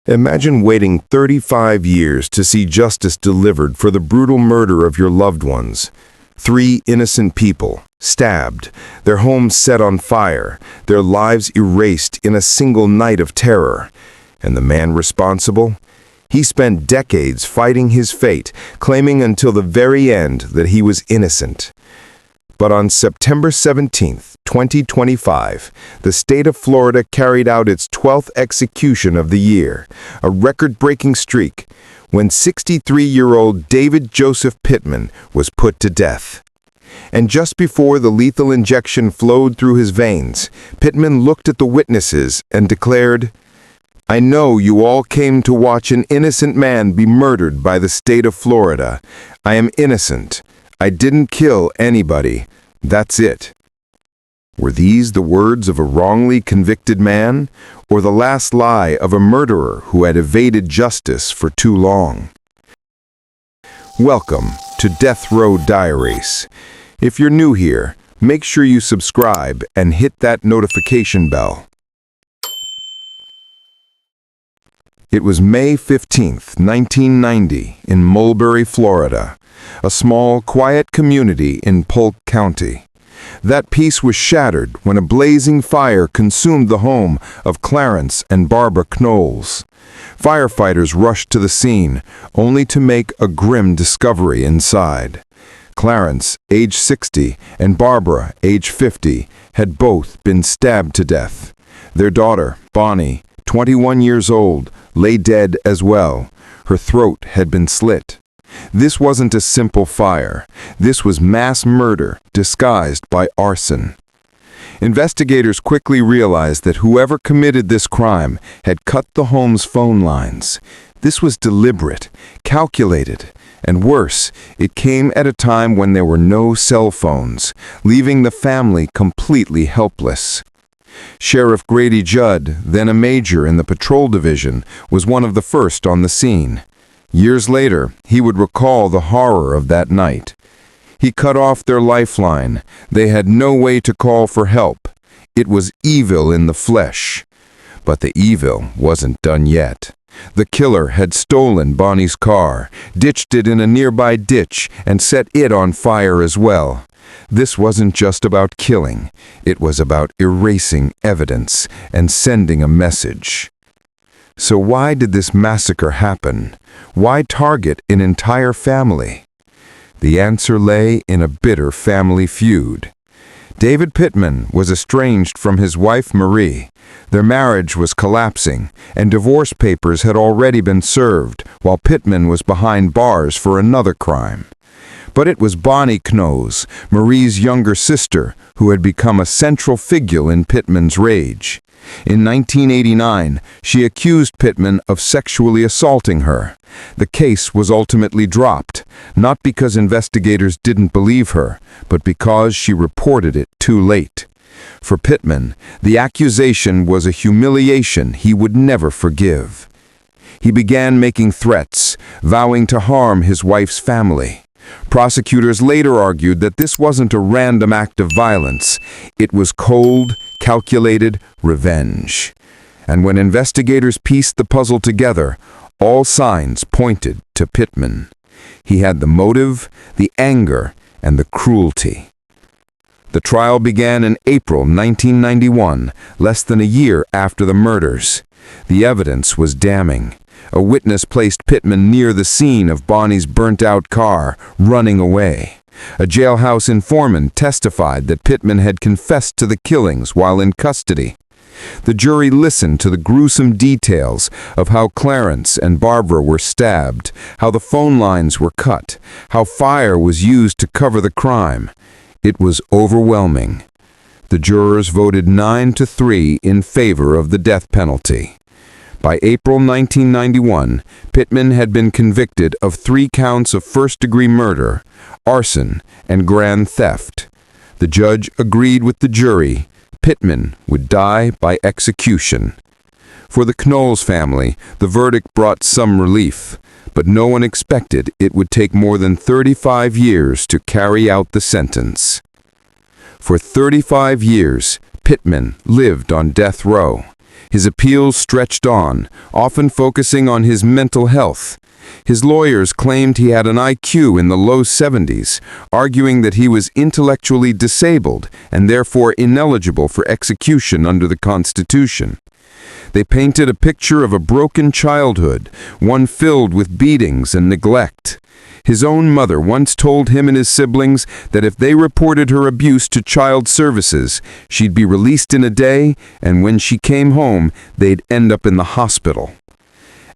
Imagine waiting 35 years to see justice delivered for the brutal murder of your loved ones. 3 innocent people, stabbed, their homes set on fire, their lives erased in a single night of terror. And the man responsible? He spent decades fighting his fate, claiming until the very end that he was innocent. But on September 17, 2025, the state of Florida carried out its 12th execution of the year, a record-breaking streak, when 63-year-old David Joseph Pittman was put to death. And just before the lethal injection flowed through his veins, Pittman looked at the witnesses and declared, "I know you all came to watch an innocent man be murdered by the state of Florida. I am innocent. I didn't kill anybody. That's it." Were these the words of a wrongly convicted man, or the last lie of a murderer who had evaded justice for too long? Welcome to Death Row Diaries. If you're new here, make sure you subscribe and hit that notification bell. It was May 15, 1990, in Mulberry, Florida, a small, quiet community in Polk County. That peace was shattered when a blazing fire consumed the home of Clarence and Barbara Knowles. Firefighters rushed to the scene, only to make a grim discovery inside. Clarence, age 60, and Barbara, age 50, had both been stabbed to death. Their daughter, Bonnie, 21 years old, lay dead as well. Her throat had been slit. This wasn't a simple fire. This was mass murder disguised by arson. Investigators quickly realized that whoever committed this crime had cut the home's phone lines. This was deliberate, calculated, and worse, it came at a time when there were no cell phones, leaving the family completely helpless. Sheriff Grady Judd, then a major in the patrol division, was one of the first on the scene. Years later, he would recall the horror of that night. He cut off their lifeline. They had no way to call for help. It was evil in the flesh. But the evil wasn't done yet. The killer had stolen Bonnie's car, ditched it in a nearby ditch, and set it on fire as well. This wasn't just about killing. It was about erasing evidence and sending a message. So why did this massacre happen? Why target an entire family? The answer lay in a bitter family feud. David Pittman was estranged from his wife Marie. Their marriage was collapsing, and divorce papers had already been served, while Pittman was behind bars for another crime. But it was Bonnie Knowles, Marie's younger sister, who had become a central figure in Pittman's rage. In 1989, she accused Pittman of sexually assaulting her. The case was ultimately dropped, not because investigators didn't believe her, but because she reported it too late. For Pittman, the accusation was a humiliation he would never forgive. He began making threats, vowing to harm his wife's family. Prosecutors later argued that this wasn't a random act of violence. It was cold, calculated revenge. And when investigators pieced the puzzle together, all signs pointed to Pittman. He had the motive, the anger, and the cruelty. The trial began in April 1991, less than a year after the murders. The evidence was damning. A witness placed Pittman near the scene of Bonnie's burnt-out car, running away. A jailhouse informant testified that Pittman had confessed to the killings while in custody. The jury listened to the gruesome details of how Clarence and Barbara were stabbed, how the phone lines were cut, how fire was used to cover the crime. It was overwhelming. The jurors voted 9-3 in favor of the death penalty. By April 1991, Pittman had been convicted of 3 counts of first-degree murder, arson, and grand theft. The judge agreed with the jury. Pittman would die by execution. For the Knowles family, the verdict brought some relief, but no one expected it would take more than 35 years to carry out the sentence. For 35 years, Pittman lived on death row. His appeals stretched on, often focusing on his mental health. His lawyers claimed he had an IQ in the low 70s, arguing that he was intellectually disabled and therefore ineligible for execution under the Constitution. They painted a picture of a broken childhood, one filled with beatings and neglect. His own mother once told him and his siblings that if they reported her abuse to child services, she'd be released in a day, and when she came home, they'd end up in the hospital.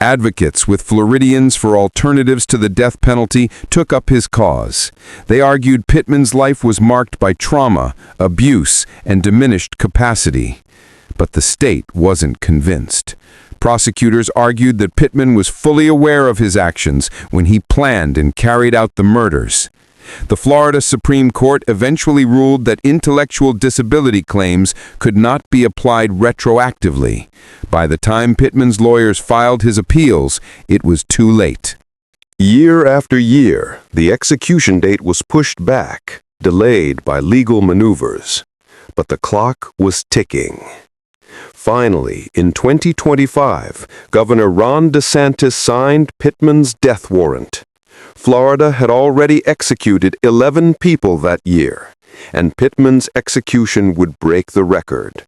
Advocates with Floridians for alternatives to the death penalty took up his cause. They argued Pittman's life was marked by trauma, abuse, and diminished capacity. But the state wasn't convinced. Prosecutors argued that Pittman was fully aware of his actions when he planned and carried out the murders. The Florida Supreme Court eventually ruled that intellectual disability claims could not be applied retroactively. By the time Pittman's lawyers filed his appeals, it was too late. Year after year, the execution date was pushed back, delayed by legal maneuvers. But the clock was ticking. Finally, in 2025, Governor Ron DeSantis signed Pittman's death warrant. Florida had already executed 11 people that year, and Pittman's execution would break the record.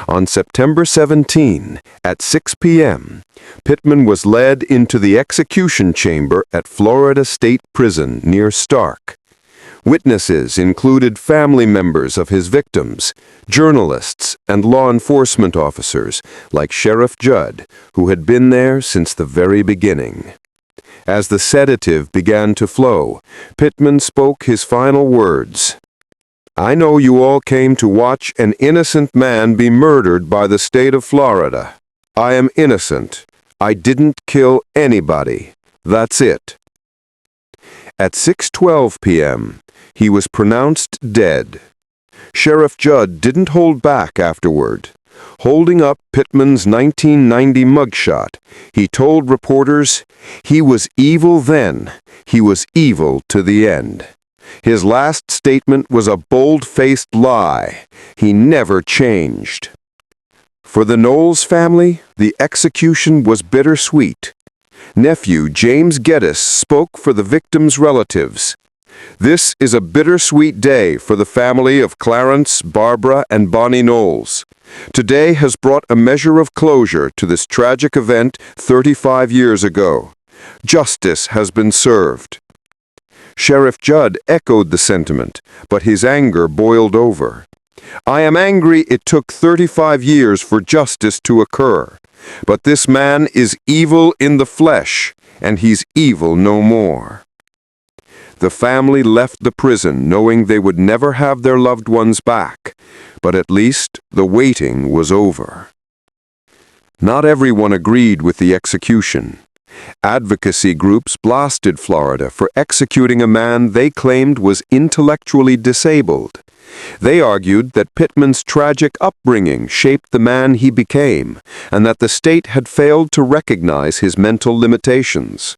On September 17, at 6 p.m., Pittman was led into the execution chamber at Florida State Prison near Stark. Witnesses included family members of his victims, journalists, and law enforcement officers like Sheriff Judd, who had been there since the very beginning. As the sedative began to flow, Pittman spoke his final words. "I know you all came to watch an innocent man be murdered by the state of Florida. I am innocent. I didn't kill anybody. That's it." At 6:12 p.m., he was pronounced dead. Sheriff Judd didn't hold back afterward. Holding up Pittman's 1990 mugshot, he told reporters, "He was evil then. He was evil to the end." His last statement was a bold-faced lie. He never changed. For the Knowles family, the execution was bittersweet. Nephew James Geddes spoke for the victims' relatives. "This is a bittersweet day for the family of Clarence, Barbara, and Bonnie Knowles. Today has brought a measure of closure to this tragic event 35 years ago. Justice has been served." Sheriff Judd echoed the sentiment, but his anger boiled over. "I am angry it took 35 years for justice to occur. But this man is evil in the flesh, and he's evil no more." The family left the prison knowing they would never have their loved ones back, but at least the waiting was over. Not everyone agreed with the execution. Advocacy groups blasted Florida for executing a man they claimed was intellectually disabled. They argued that Pittman's tragic upbringing shaped the man he became, and that the state had failed to recognize his mental limitations.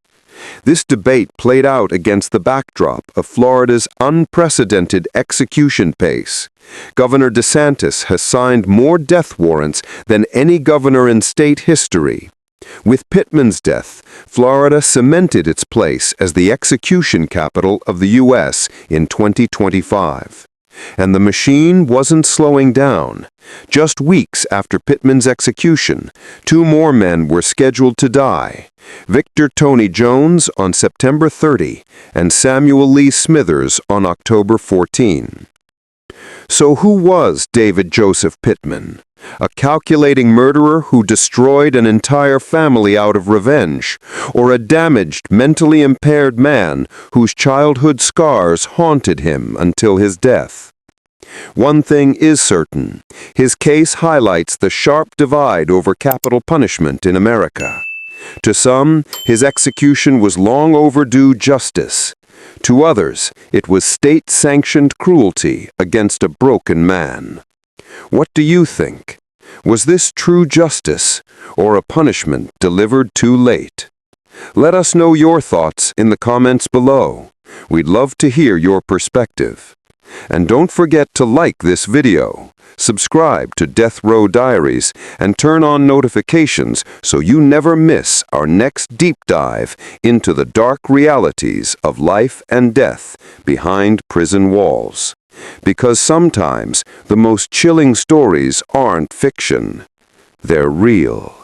This debate played out against the backdrop of Florida's unprecedented execution pace. Governor DeSantis has signed more death warrants than any governor in state history. With Pittman's death, Florida cemented its place as the execution capital of the U.S. in 2025. And the machine wasn't slowing down. Just weeks after Pittman's execution, 2 more men were scheduled to die. Victor Tony Jones on September 30 and Samuel Lee Smithers on October 14. So who was David Joseph Pittman? A calculating murderer who destroyed an entire family out of revenge, or a damaged, mentally impaired man whose childhood scars haunted him until his death? One thing is certain: his case highlights the sharp divide over capital punishment in America. To some, his execution was long overdue justice. To others, it was state-sanctioned cruelty against a broken man. What do you think? Was this true justice, or a punishment delivered too late? Let us know your thoughts in the comments below. We'd love to hear your perspective. And don't forget to like this video, subscribe to Death Row Diaries, and turn on notifications so you never miss our next deep dive into the dark realities of life and death behind prison walls. Because sometimes the most chilling stories aren't fiction, they're real.